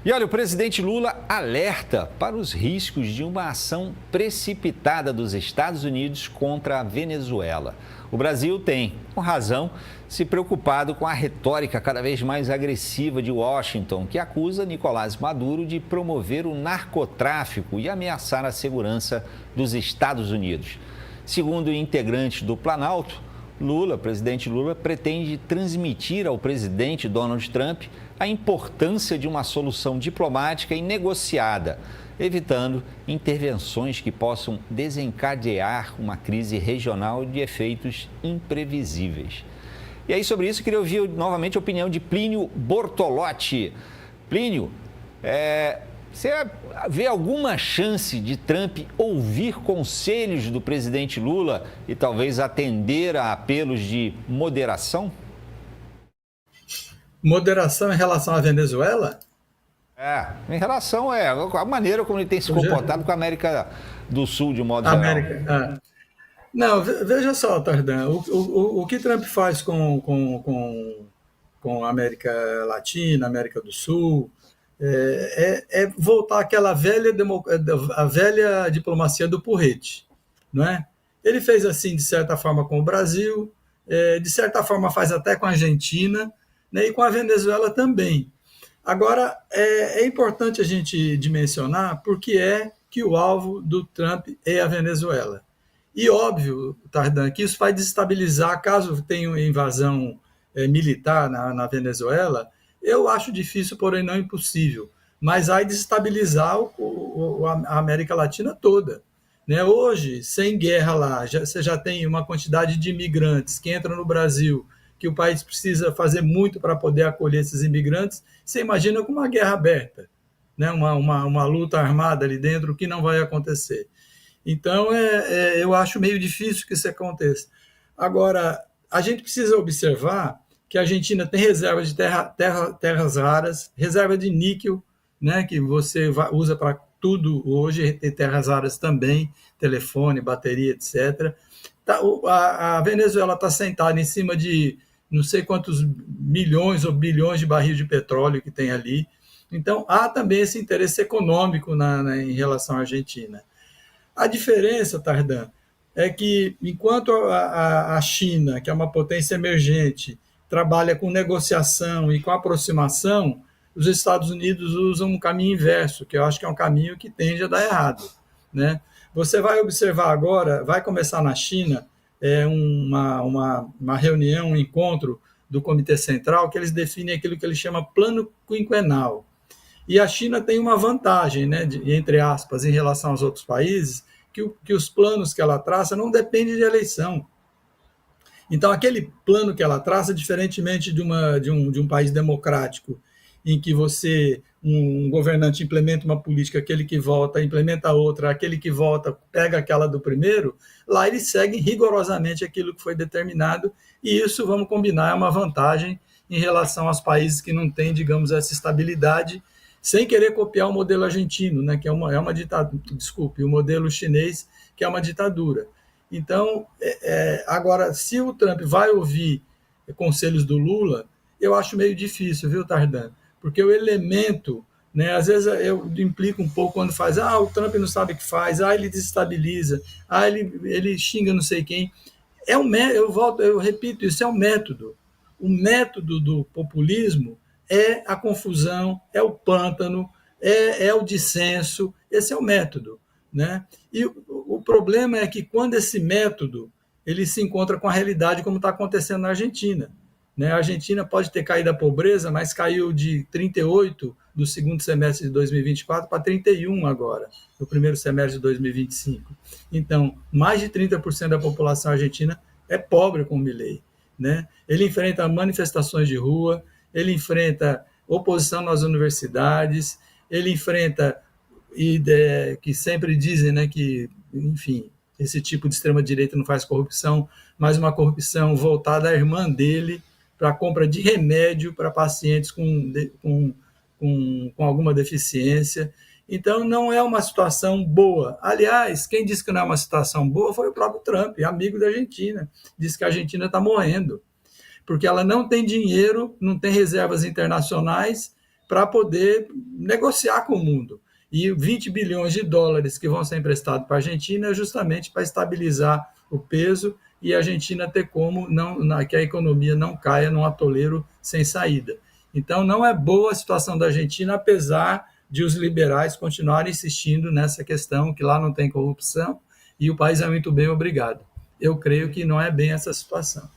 E olha, o presidente Lula alerta para os riscos de uma ação precipitada dos Estados Unidos contra a Venezuela. O Brasil tem, com razão, se preocupado com a retórica cada vez mais agressiva de Washington, que acusa Nicolás Maduro de promover o narcotráfico e ameaçar a segurança dos Estados Unidos. Segundo integrantes do Planalto, presidente Lula, pretende transmitir ao presidente Donald Trump a importância de uma solução diplomática e negociada, evitando intervenções que possam desencadear uma crise regional de efeitos imprevisíveis. E aí, sobre isso, eu queria ouvir novamente a opinião de Plínio Bortolotti. Plínio, você vê alguma chance de Trump ouvir conselhos do presidente Lula e talvez atender a apelos de moderação? Moderação em relação à Venezuela? Em relação à maneira como ele tem se comportado com a América do Sul, de um modo geral. Não, veja só, Tardan, o que Trump faz com a América Latina, América do Sul, é voltar àquela a velha diplomacia do porrete, não é? Ele fez assim, de certa forma, com o Brasil, de certa forma faz até com a Argentina, né, e com a Venezuela também. Agora, é importante a gente dimensionar porque é que o alvo do Trump é a Venezuela. E óbvio, Tardan, que isso vai desestabilizar, caso tenha uma invasão militar na Venezuela, eu acho difícil, porém não impossível, mas vai desestabilizar a América Latina toda. Né? Hoje, sem guerra lá, você já tem uma quantidade de imigrantes que entram no Brasil, que o país precisa fazer muito para poder acolher esses imigrantes. Você imagina com uma guerra aberta, né? uma luta armada ali dentro, que não vai acontecer. Então, eu acho meio difícil que isso aconteça. Agora, a gente precisa observar que a Argentina tem reservas de terras raras, reserva de níquel, né, que você usa para tudo hoje, tem terras raras também, telefone, bateria, etc. A Venezuela está sentada em cima de não sei quantos milhões ou bilhões de barris de petróleo que tem ali. Então, há também esse interesse econômico em relação à Argentina. A diferença, Tardan, é que enquanto a China, que é uma potência emergente, trabalha com negociação e com aproximação, os Estados Unidos usam um caminho inverso, que eu acho que é um caminho que tende a dar errado. Né? Você vai observar agora, vai começar na China uma reunião, um encontro do Comitê Central, que eles definem aquilo que eles chamam plano quinquenal. E a China tem uma vantagem, né, entre aspas, em relação aos outros países, que os planos que ela traça não dependem de eleição. Então, aquele plano que ela traça, diferentemente de um país democrático, em que um governante implementa uma política, aquele que vota implementa outra, aquele que vota pega aquela do primeiro, lá eles seguem rigorosamente aquilo que foi determinado, e isso, vamos combinar, é uma vantagem em relação aos países que não têm, digamos, essa estabilidade, sem querer copiar o modelo argentino, né, que é uma ditadura, desculpe, o modelo chinês, que é uma ditadura. Então, agora, se o Trump vai ouvir conselhos do Lula, eu acho meio difícil, viu, Tardan? Porque o elemento, né, às vezes eu implico um pouco quando faz, o Trump não sabe o que faz, ele desestabiliza, ele xinga não sei quem. Eu repito, isso é um método. O método do populismo é a confusão, é o pântano, é o dissenso, esse é o método. Né? E o problema é que quando esse método ele se encontra com a realidade como está acontecendo na Argentina. Né? A Argentina pode ter caído à pobreza, mas caiu de 38 do segundo semestre de 2024 para 31 agora, no primeiro semestre de 2025. Então, mais de 30% da população argentina é pobre com o Milei. Né? Ele enfrenta manifestações de rua, ele enfrenta oposição nas universidades, ele enfrenta que sempre dizem, né, que, enfim, esse tipo de extrema-direita não faz corrupção, mas uma corrupção voltada à irmã dele para a compra de remédio para pacientes com alguma deficiência. Então, não é uma situação boa. Aliás, quem disse que não é uma situação boa foi o próprio Trump, amigo da Argentina. Disse que a Argentina está morrendo, porque ela não tem dinheiro, não tem reservas internacionais, para poder negociar com o mundo. E 20 bilhões de dólares que vão ser emprestados para a Argentina é justamente para estabilizar o peso e a Argentina ter como que a economia não caia num atoleiro sem saída. Então, não é boa a situação da Argentina, apesar de os liberais continuarem insistindo nessa questão, que lá não tem corrupção e o país é muito bem obrigado. Eu creio que não é bem essa situação.